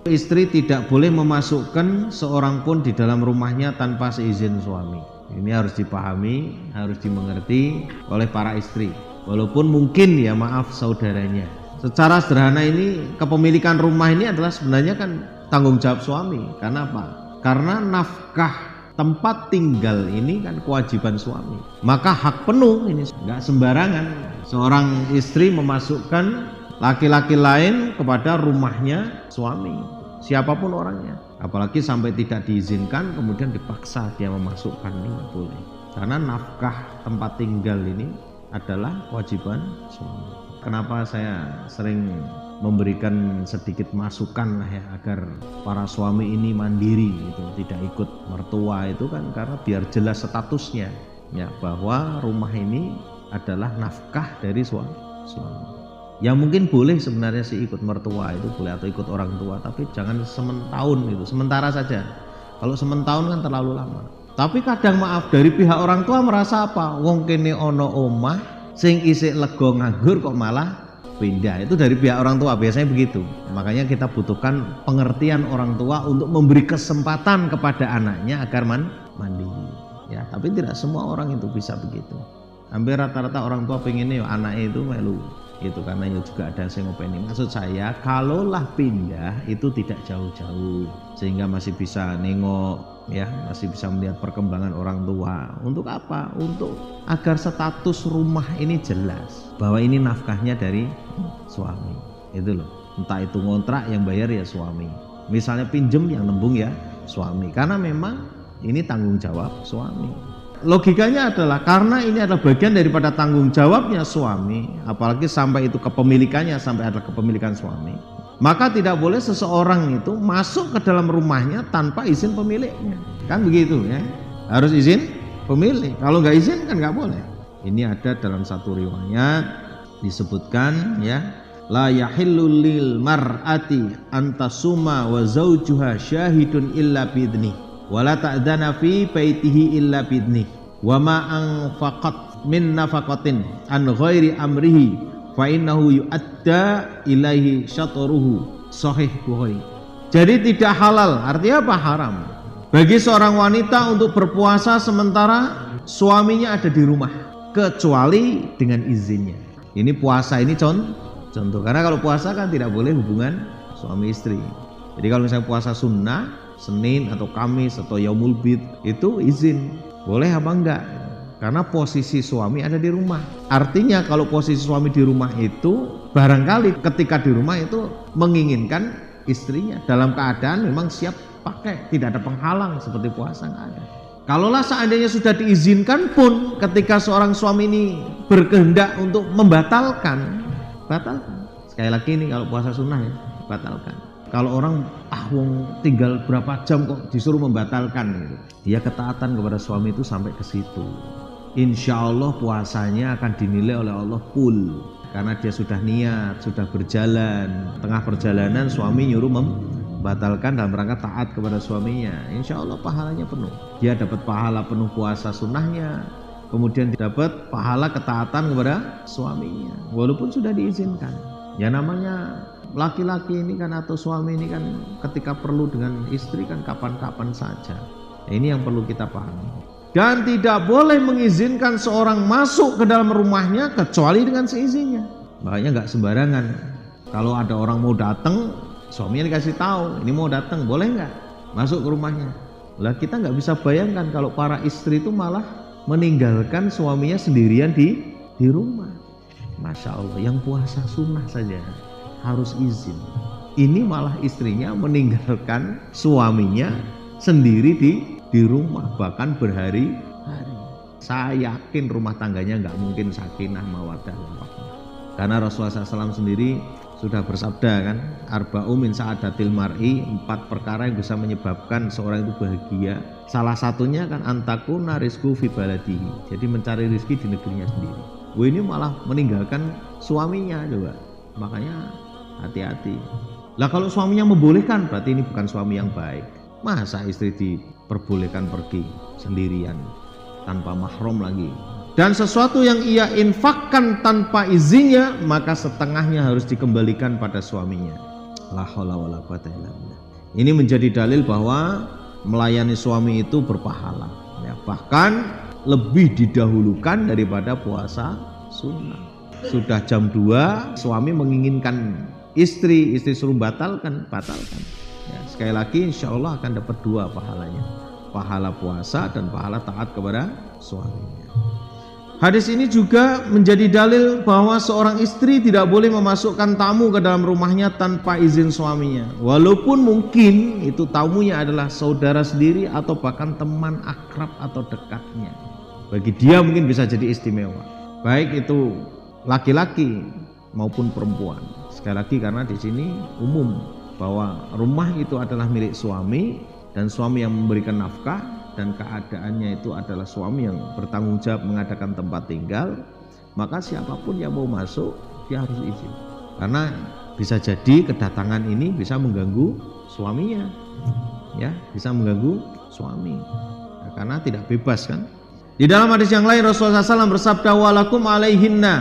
Istri tidak boleh memasukkan seorang pun di dalam rumahnya tanpa seizin suami. Ini harus dipahami, harus dimengerti oleh para istri. Walaupun mungkin ya maaf saudaranya. Secara sederhana ini kepemilikan rumah ini adalah sebenarnya kan tanggung jawab suami. Karena apa? Karena nafkah tempat tinggal ini kan kewajiban suami. Maka hak penuh ini, nggak sembarangan seorang istri memasukkan laki-laki lain kepada rumahnya suami, siapapun orangnya. Apalagi sampai tidak diizinkan kemudian dipaksa dia memasukkan, ini nggak boleh. Karena nafkah tempat tinggal ini adalah kewajiban suami. Kenapa saya sering memberikan sedikit masukan lah ya, agar para suami ini mandiri itu, tidak ikut mertua itu kan karena biar jelas statusnya ya, bahwa rumah ini adalah nafkah dari suami. Ya mungkin boleh sebenarnya sih ikut mertua itu boleh, atau ikut orang tua, tapi jangan sementahun gitu, sementara saja. Kalau sementahun kan terlalu lama. Tapi kadang maaf dari pihak orang tua merasa apa? Wong kene ono omah sing isik lego nganggur kok malah pindah. Itu dari pihak orang tua biasanya begitu. Makanya kita butuhkan pengertian orang tua untuk memberi kesempatan kepada anaknya agar mandiri. Ya, tapi tidak semua orang itu bisa begitu. Hampir rata-rata orang tua pengennya anaknya itu melu itu, karena juga ada yang ngopeni. Maksud saya kalaulah pindah itu tidak jauh-jauh sehingga masih bisa nengok ya, masih bisa melihat perkembangan orang tua. Untuk apa? Untuk agar status rumah ini jelas bahwa ini nafkahnya dari suami. Itu loh. Entah itu ngontrak yang bayar ya suami. Misalnya pinjem yang nembung ya suami. Karena memang ini tanggung jawab suami. Logikanya adalah karena ini adalah bagian daripada tanggung jawabnya suami, apalagi sampai itu kepemilikannya sampai adalah kepemilikan suami, maka tidak boleh seseorang itu masuk ke dalam rumahnya tanpa izin pemiliknya. Kan begitu ya, harus izin pemilik. Kalau nggak izin kan nggak boleh. Ini ada dalam satu riwayat disebutkan ya, la yahillu lil mar'ati antasuma wa zawjuha syahidun illa biidnih wala ta'dana fi baitihi illa bidni wa ma anfaqat min nafaqatin an ghairi amrihi fa innahu yu'adda ilaihi syatruhu, sahih Bukhari. Jadi tidak halal, artinya apa? Haram bagi seorang wanita untuk berpuasa sementara suaminya ada di rumah kecuali dengan izinnya. Ini puasa ini contoh, karena kalau puasa kan tidak boleh hubungan suami istri. Jadi kalau misalnya puasa sunnah Senin atau Kamis atau Yaumul Bid itu izin, boleh apa enggak? Karena posisi suami ada di rumah. Artinya kalau posisi suami di rumah itu barangkali ketika di rumah itu menginginkan istrinya dalam keadaan memang siap pakai, tidak ada penghalang seperti puasa, enggak ada. Kalaulah seandainya sudah diizinkan pun ketika seorang suami ini berkehendak untuk membatalkan, batalkan. Sekali lagi ini kalau puasa sunnah ya, batalkan. Kalau orang wong tinggal berapa jam kok disuruh membatalkan gitu. Dia ketaatan kepada suami itu sampai ke situ. Insya Allah puasanya akan dinilai oleh Allah full. Karena dia sudah niat, sudah berjalan. Tengah perjalanan suami nyuruh membatalkan dalam rangka taat kepada suaminya. Insya Allah pahalanya penuh. Dia dapat pahala penuh puasa sunnahnya. Kemudian dapat pahala ketaatan kepada suaminya. Walaupun sudah diizinkan. Ya namanya laki-laki ini kan atau suami ini kan ketika perlu dengan istri kan kapan-kapan saja. Nah, ini yang perlu kita pahami. Dan tidak boleh mengizinkan seorang masuk ke dalam rumahnya kecuali dengan seizinnya. Makanya nggak sembarangan. Kalau ada orang mau datang, suaminya dikasih tahu, ini mau datang, boleh nggak masuk ke rumahnya? Lah kita nggak bisa bayangkan kalau para istri itu malah meninggalkan suaminya sendirian di rumah. Masya Allah, yang puasa sunnah saja harus izin. Ini malah istrinya meninggalkan suaminya sendiri di rumah, bahkan berhari-hari. Saya yakin rumah tangganya nggak mungkin sakinah mawaddah warahmah. Karena Rasulullah SAW sendiri sudah bersabda kan, arba'u min sa'adatil mar'i, 4 perkara yang bisa menyebabkan seorang itu bahagia. Salah satunya kan antakuna rizku fi baladihi, jadi mencari rezeki di negerinya sendiri. Wah, ini malah meninggalkan suaminya coba. Makanya hati-hati. Lah kalau suaminya membolehkan berarti ini bukan suami yang baik. Masa istri diperbolehkan pergi sendirian tanpa mahram lagi? Dan sesuatu yang ia infakkan tanpa izinnya maka setengahnya harus dikembalikan pada suaminya. La haula wala quwata illa billah. Ini menjadi dalil bahwa melayani suami itu berpahala, ya, bahkan lebih didahulukan daripada puasa sunnah. Sudah jam 2 suami menginginkan istri suruh batalkan. Ya, sekali lagi insya Allah akan dapat 2 pahalanya, pahala puasa dan pahala taat kepada suaminya. Hadis ini juga menjadi dalil bahwa seorang istri tidak boleh memasukkan tamu ke dalam rumahnya tanpa izin suaminya, walaupun mungkin itu tamunya adalah saudara sendiri atau bahkan teman akrab atau dekatnya. Bagi dia mungkin bisa jadi istimewa, baik itu laki-laki maupun perempuan. Sekali lagi karena di sini umum bahwa rumah itu adalah milik suami dan suami yang memberikan nafkah, dan keadaannya itu adalah suami yang bertanggung jawab mengadakan tempat tinggal, maka siapapun yang mau masuk dia harus izin. Karena bisa jadi kedatangan ini bisa mengganggu suaminya, ya, bisa mengganggu suami, ya, karena tidak bebas kan. Di dalam hadis yang lain Rasulullah SAW bersabda, walakum alaihinna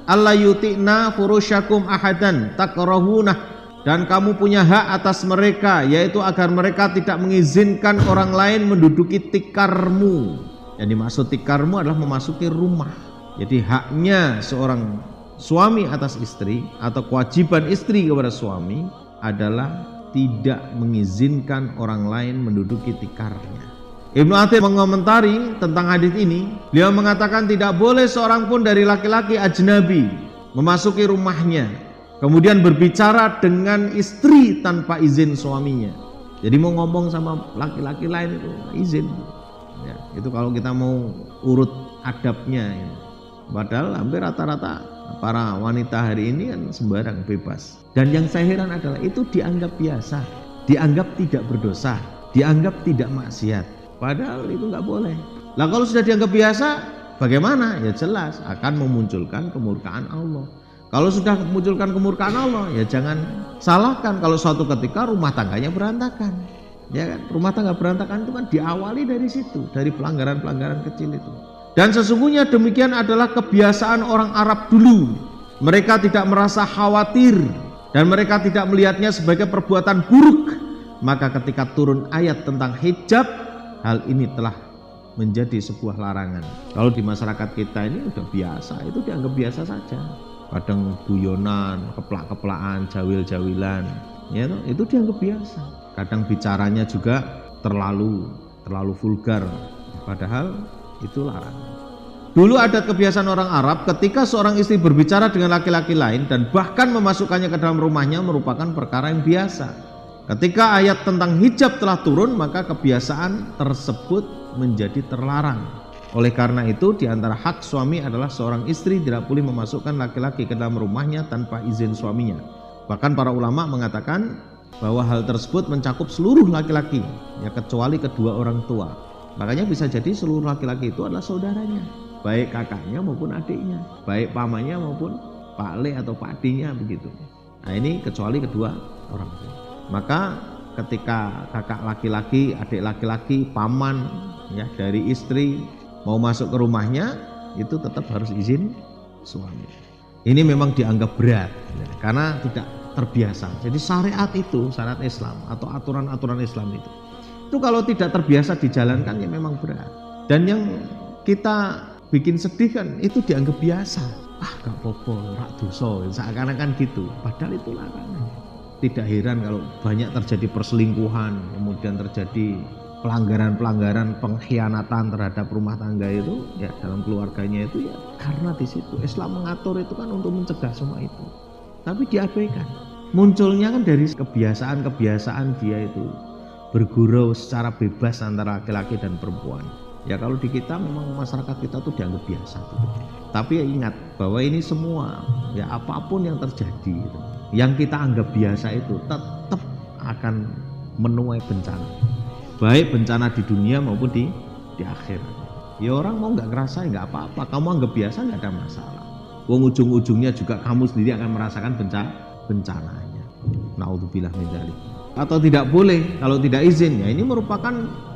alla yuti'na furusyakum ahadan takrahunah. Dan kamu punya hak atas mereka, yaitu agar mereka tidak mengizinkan orang lain menduduki tikarmu. Yang dimaksud tikarmu adalah memasuki rumah. Jadi haknya seorang suami atas istri atau kewajiban istri kepada suami adalah tidak mengizinkan orang lain menduduki tikarnya. Ibnu Athir mengomentari tentang hadis ini, beliau mengatakan tidak boleh seorang pun dari laki-laki ajnabi memasuki rumahnya kemudian berbicara dengan istri tanpa izin suaminya. Jadi mau ngomong sama laki-laki lain itu izin. Ya, itu kalau kita mau urut adabnya. Ya. Padahal hampir rata-rata para wanita hari ini kan sembarang bebas. Dan yang saya heran adalah itu dianggap biasa, dianggap tidak berdosa, dianggap tidak maksiat. Padahal itu nggak boleh. Lah kalau sudah dianggap biasa, bagaimana? Ya jelas akan memunculkan kemurkaan Allah. Kalau sudah memunculkan kemurkaan Allah, ya jangan salahkan kalau suatu ketika rumah tangganya berantakan. Ya kan? Rumah tangga berantakan itu kan diawali dari situ, dari pelanggaran-pelanggaran kecil itu. Dan sesungguhnya demikian adalah kebiasaan orang Arab dulu. Mereka tidak merasa khawatir dan mereka tidak melihatnya sebagai perbuatan buruk. Maka ketika turun ayat tentang hijab, hal ini telah menjadi sebuah larangan. Kalau di masyarakat kita ini udah biasa, itu dianggap biasa saja. Kadang guyonan, keplak-keplakan, jawil-jawilan, ya itu dianggap biasa. Kadang bicaranya juga terlalu vulgar, padahal itu larangan. Dulu ada kebiasaan orang Arab ketika seorang istri berbicara dengan laki-laki lain dan bahkan memasukkannya ke dalam rumahnya merupakan perkara yang biasa. Ketika ayat tentang hijab telah turun, maka kebiasaan tersebut menjadi terlarang. Oleh karena itu, di antara hak suami adalah seorang istri tidak boleh memasukkan laki-laki ke dalam rumahnya tanpa izin suaminya. Bahkan para ulama mengatakan bahwa hal tersebut mencakup seluruh laki-laki, ya kecuali kedua orang tua. Makanya bisa jadi seluruh laki-laki itu adalah saudaranya, baik kakaknya maupun adiknya, baik pamannya maupun Pak Le atau Pak Dinya begitu. Nah ini kecuali kedua orang tua. Maka ketika kakak laki-laki, adik laki-laki, paman ya dari istri mau masuk ke rumahnya, itu tetap harus izin suami. Ini memang dianggap berat ya, karena tidak terbiasa. Jadi syariat itu, syariat Islam atau aturan-aturan Islam itu kalau tidak terbiasa dijalankan ya memang berat. Dan yang kita bikin sedih kan itu dianggap biasa. Gak apa-apa, rak dosa, seakan-akan gitu. Padahal itu larangan. Tidak heran kalau banyak terjadi perselingkuhan, kemudian terjadi pelanggaran-pelanggaran pengkhianatan terhadap rumah tangga itu ya dalam keluarganya itu ya karena di situ Islam mengatur itu kan untuk mencegah semua itu, tapi diabaikan. Munculnya kan dari kebiasaan dia itu bergurau secara bebas antara laki-laki dan perempuan. Ya kalau di kita memang masyarakat kita tuh dianggap biasa gitu. Tapi ya ingat bahwa ini semua ya apapun yang terjadi gitu, yang kita anggap biasa itu tetap akan menuai bencana. Baik bencana di dunia maupun di akhirat. Ya orang mau nggak ngerasa nggak apa-apa, kamu anggap biasa nggak ada masalah. Wong ujung-ujungnya juga kamu sendiri akan merasakan bencananya. Naudzubillah min dzalik. Atau tidak boleh kalau tidak izin, ya ini merupakan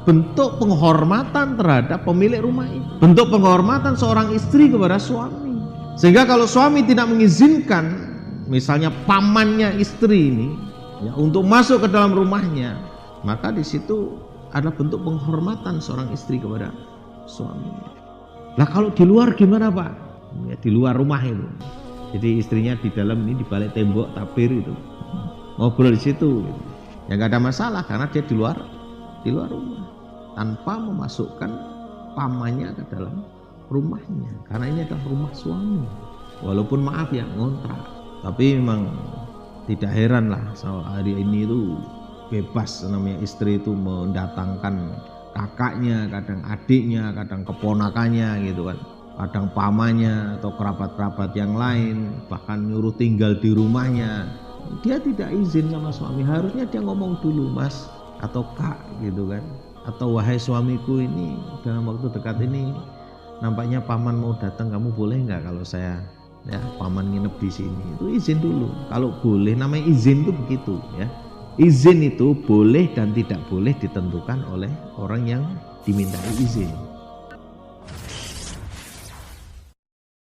bentuk penghormatan terhadap pemilik rumah ini. Bentuk penghormatan seorang istri kepada suami. Sehingga kalau suami tidak mengizinkan, misalnya pamannya istri ini ya, untuk masuk ke dalam rumahnya, maka di situ adalah bentuk penghormatan seorang istri kepada suaminya. Lah kalau di luar gimana Pak? Ya, di luar rumah itu. Jadi istrinya di dalam, ini di balik tembok tabir itu, ngobrol di situ. Gitu. Ya nggak ada masalah karena dia di luar rumah, tanpa memasukkan pamannya ke dalam rumahnya, karena ini adalah rumah suami. Walaupun maaf ya ngontrak, tapi memang tidak heran lah hari ini itu bebas namanya istri itu mendatangkan kakaknya, kadang adiknya, kadang keponakannya gitu kan, kadang pamannya atau kerabat-kerabat yang lain, bahkan nyuruh tinggal di rumahnya. Dia tidak izin sama suami, harusnya dia ngomong dulu, Mas atau Kak gitu kan, atau wahai suamiku, ini dalam waktu dekat ini nampaknya paman mau datang, kamu boleh nggak kalau saya ya paman nginep di sini? Itu izin dulu. Kalau boleh, namanya izin itu begitu ya. Izin itu boleh dan tidak boleh ditentukan oleh orang yang dimintai izin.